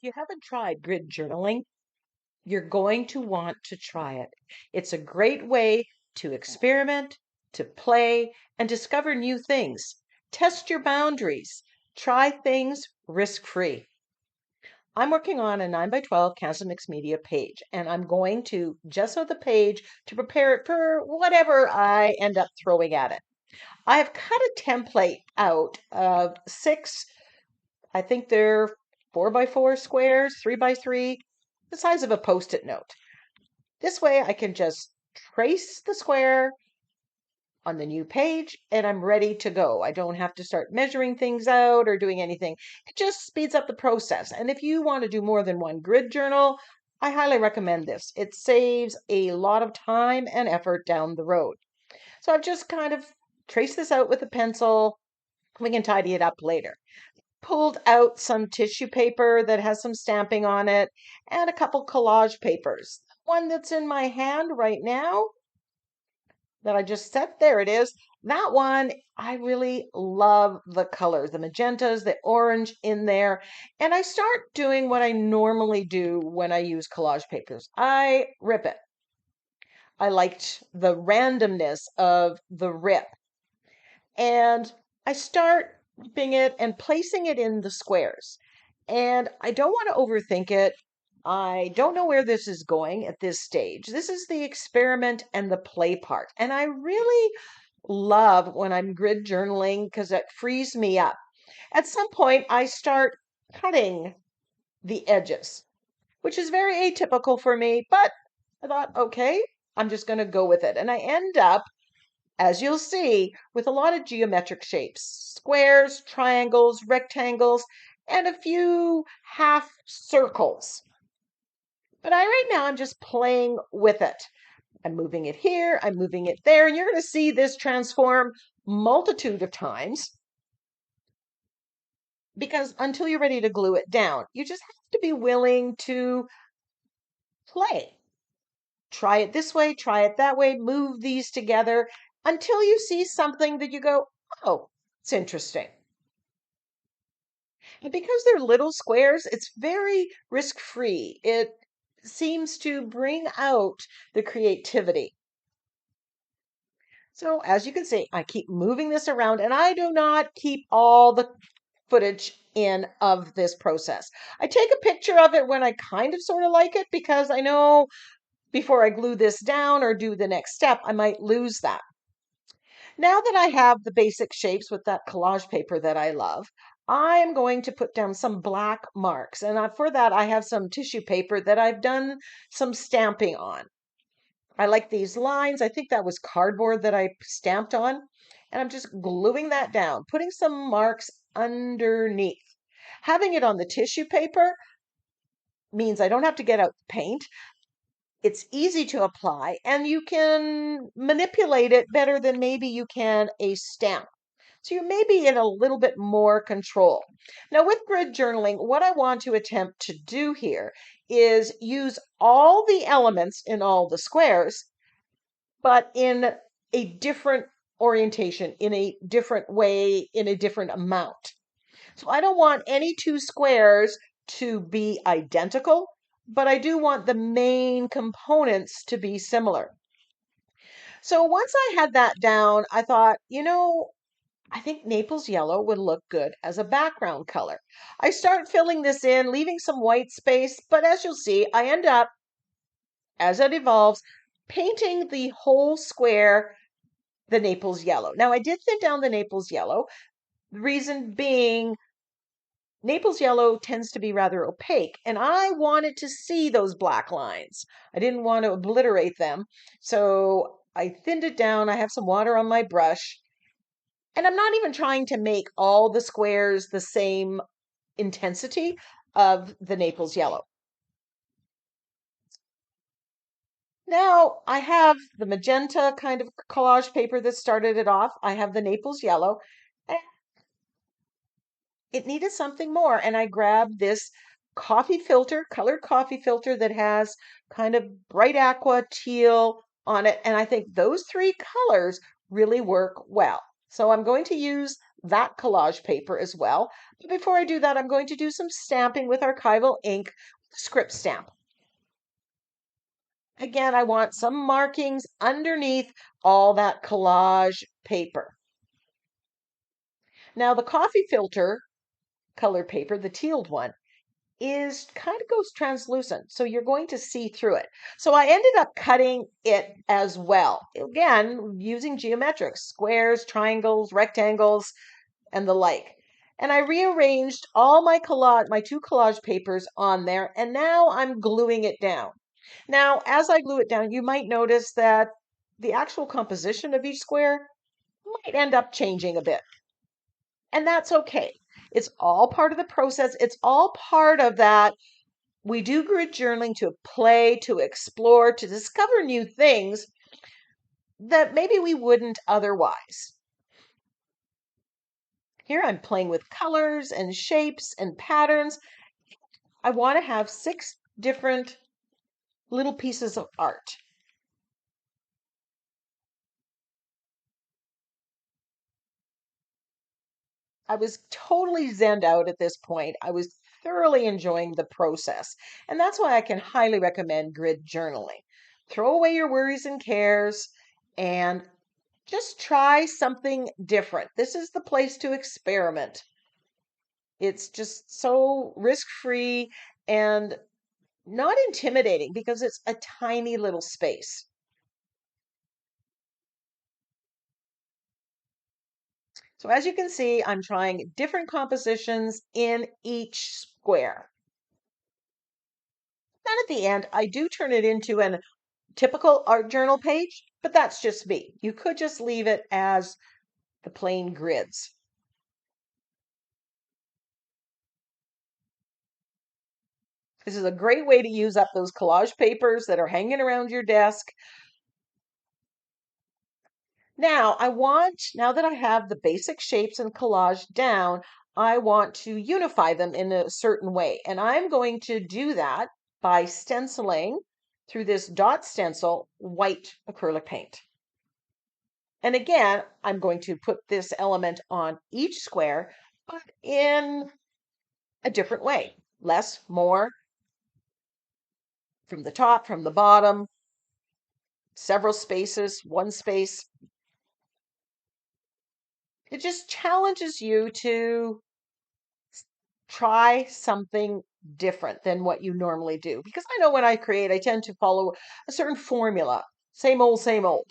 you haven't tried grid journaling, you're going to want to try it. It's a great way to experiment, to play, and discover new things. Test your boundaries. Try things risk-free. I'm working on a 9 by 12 Canson Mixed Media page, and I'm going to gesso the page to prepare it for whatever I end up throwing at it. I have cut a template out of 6, I think they're 4 by 4 squares, 3 by 3, the size of a Post-it note. This way I can just trace the square on the new page and I'm ready to go. I don't have to start measuring things out or doing anything. It just speeds up the process. And if you want to do more than one grid journal, I highly recommend this. It saves a lot of time and effort down the road. So I've just kind of traced this out with a pencil. We can tidy it up later. Pulled out some tissue paper that has some stamping on it and a couple collage papers. One that's in my hand right now that I just set, there it is. That one, I really love the colors, the magentas, the orange in there. And I start doing what I normally do when I use collage papers. I rip it. I liked the randomness of the rip. And I start ripping it and placing it in the squares. And I don't want to overthink it. I don't know where this is going at this stage. This is the experiment and the play part. And I really love when I'm grid journaling because it frees me up. At some point, I start cutting the edges, which is very atypical for me, but I thought, okay, I'm just going to go with it. And I end up, as you'll see, with a lot of geometric shapes, squares, triangles, rectangles, and a few half circles. But right now, I'm just playing with it. I'm moving it here, I'm moving it there, and you're going to see this transform multitude of times because until you're ready to glue it down, you just have to be willing to play. Try it this way, try it that way, move these together until you see something that you go, oh, it's interesting. And because they're little squares, it's very risk-free. It seems to bring out the creativity. So as you can see, I keep moving this around and I do not keep all the footage in of this process. I take a picture of it when I kind of sort of like it because I know before I glue this down or do the next step, I might lose that. Now that I have the basic shapes with that collage paper that I love, I'm going to put down some black marks. And for that, I have some tissue paper that I've done some stamping on. I like these lines. I think that was cardboard that I stamped on. And I'm just gluing that down, putting some marks underneath. Having it on the tissue paper means I don't have to get out the paint. It's easy to apply and you can manipulate it better than maybe you can a stamp. So you may be in a little bit more control. Now with grid journaling, what I want to attempt to do here is use all the elements in all the squares, but in a different orientation, in a different way, in a different amount. So I don't want any two squares to be identical, but I do want the main components to be similar. So once I had that down, I thought, I think Naples yellow would look good as a background color. I start filling this in, leaving some white space, but as you'll see, I end up, as it evolves, painting the whole square the Naples yellow. Now, I did thin down the Naples yellow, the reason being Naples yellow tends to be rather opaque, and I wanted to see those black lines. I didn't want to obliterate them, so I thinned it down. I have some water on my brush, and I'm not even trying to make all the squares the same intensity of the Naples yellow. Now I have the magenta kind of collage paper that started it off. I have the Naples yellow. And it needed something more, and I grabbed this coffee filter, colored coffee filter that has kind of bright aqua teal on it, and I think those three colors really work well. So I'm going to use that collage paper as well. But before I do that, I'm going to do some stamping with archival ink, script stamp. Again, I want some markings underneath all that collage paper. Now the coffee filter colored paper, the tealed one, is kind of goes translucent. So you're going to see through it. So I ended up cutting it as well. Again, using geometrics, squares, triangles, rectangles, and the like. And I rearranged all my two collage papers on there, and now I'm gluing it down. Now, as I glue it down, you might notice that the actual composition of each square might end up changing a bit. And that's okay. It's all part of the process. It's all part of that. We do grid journaling to play, to explore, to discover new things that maybe we wouldn't otherwise. Here I'm playing with colors and shapes and patterns. I want to have 6 different little pieces of art. I was totally zenned out at this point. I was thoroughly enjoying the process. And that's why I can highly recommend grid journaling. Throw away your worries and cares and just try something different. This is the place to experiment. It's just so risk-free and not intimidating because it's a tiny little space. So as you can see, I'm trying different compositions in each square. Then at the end, I do turn it into a typical art journal page, but that's just me. You could just leave it as the plain grids. This is a great way to use up those collage papers that are hanging around your desk. Now, now that I have the basic shapes and collage down, I want to unify them in a certain way. And I'm going to do that by stenciling through this dot stencil white acrylic paint. And again, I'm going to put this element on each square, but in a different way. Less, more, from the top, from the bottom, several spaces, one space. It just challenges you to try something different than what you normally do. Because I know when I create, I tend to follow a certain formula, same old, same old.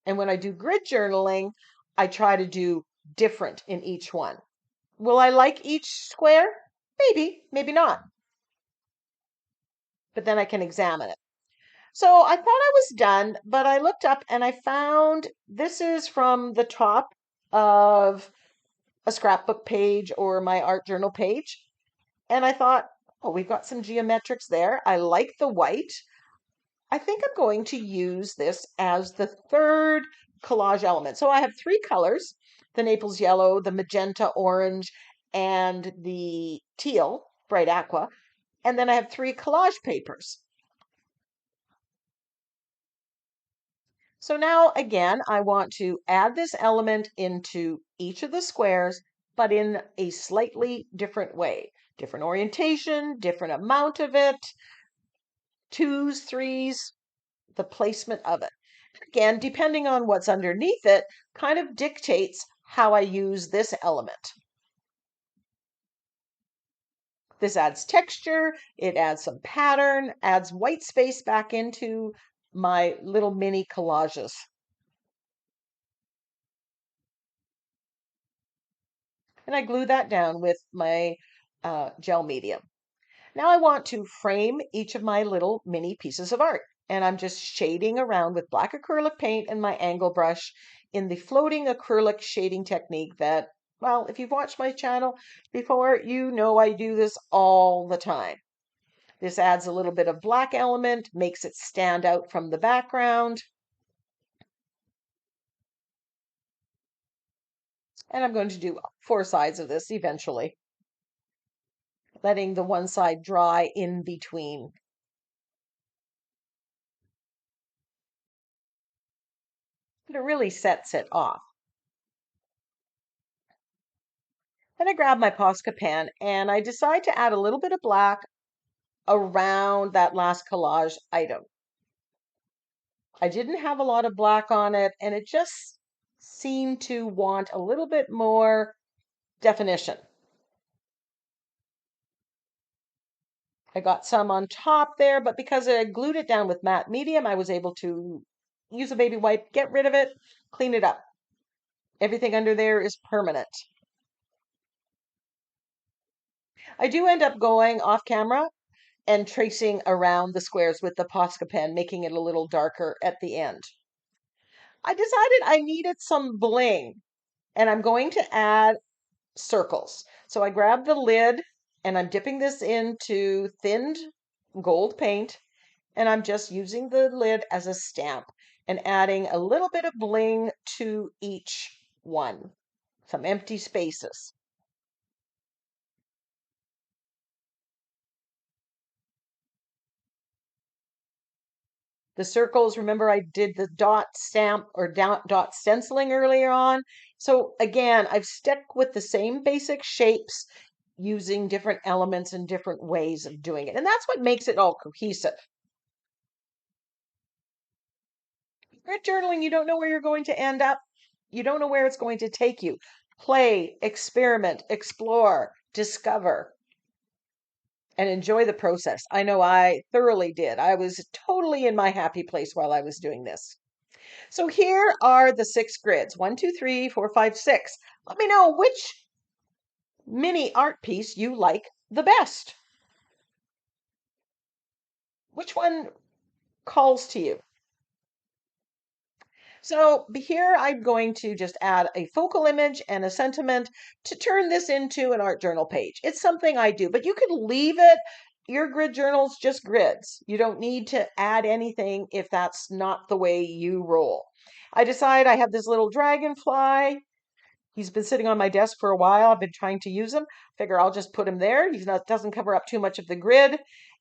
And when I do grid journaling, I try to do different in each one. Will I like each square? Maybe, maybe not. But then I can examine it. So I thought I was done, but I looked up and I found this is from the top of a scrapbook page or my art journal page. And I thought, oh, we've got some geometrics there. I like the white. I think I'm going to use this as the third collage element. So I have 3 colors, the Naples yellow, the magenta orange, and the teal, bright aqua. And then I have 3 collage papers. So now again, I want to add this element into each of the squares, but in a slightly different way. Different orientation, different amount of it, 2s, 3s, the placement of it. Again, depending on what's underneath it, kind of dictates how I use this element. This adds texture, it adds some pattern, adds white space back into my little mini collages. And I glue that down with my gel medium. Now I want to frame each of my little mini pieces of art. And I'm just shading around with black acrylic paint and my angle brush in the floating acrylic shading technique that, well, if you've watched my channel before, you know I do this all the time. This adds a little bit of black element, makes it stand out from the background. And I'm going to do 4 sides of this eventually, letting the one side dry in between. But it really sets it off. Then I grab my Posca pen and I decide to add a little bit of black around that last collage item. I didn't have a lot of black on it, and it just seemed to want a little bit more definition. I got some on top there, but because I glued it down with matte medium, I was able to use a baby wipe, get rid of it, clean it up. Everything under there is permanent. I do end up going off camera and tracing around the squares with the Posca pen, making it a little darker at the end. I decided I needed some bling, and I'm going to add circles. So I grab the lid and I'm dipping this into thinned gold paint, and I'm just using the lid as a stamp and adding a little bit of bling to each one, some empty spaces. The circles, remember I did the dot stamp or dot stenciling earlier on. So again, I've stuck with the same basic shapes using different elements and different ways of doing it. And that's what makes it all cohesive. Grit journaling, you don't know where you're going to end up. You don't know where it's going to take you. Play, experiment, explore, discover, and enjoy the process. I know I thoroughly did. I was totally in my happy place while I was doing this. So here are the 6 grids. 1, 2, 3, 4, 5, 6. Let me know which mini art piece you like the best. Which one calls to you? So here I'm going to just add a focal image and a sentiment to turn this into an art journal page. It's something I do, but you could leave it. Your grid journal's just grids. You don't need to add anything if that's not the way you roll. I decide I have this little dragonfly. He's been sitting on my desk for a while. I've been trying to use him. Figure I'll just put him there. He doesn't cover up too much of the grid.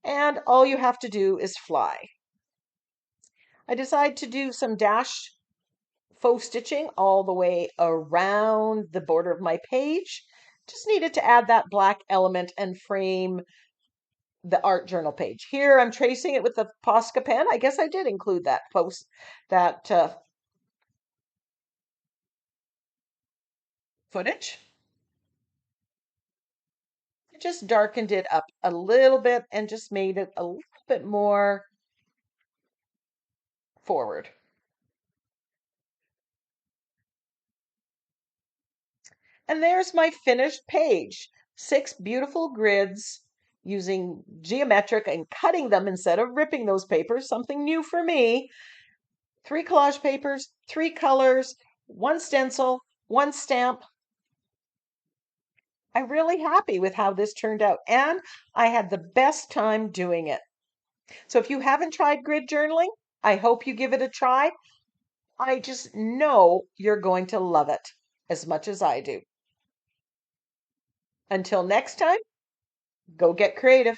And all you have to do is fly. I decide to do some dash faux stitching all the way around the border of my page. Just needed to add that black element and frame the art journal page. Here I'm tracing it with the Posca pen. I guess I did include that footage. I just darkened it up a little bit and just made it a little bit more forward. And there's my finished page. 6 beautiful grids using geometric and cutting them instead of ripping those papers, something new for me. 3 collage papers, 3 colors, 1 stencil, 1 stamp. I'm really happy with how this turned out, and I had the best time doing it. So if you haven't tried grid journaling, I hope you give it a try. I just know you're going to love it as much as I do. Until next time, go get creative.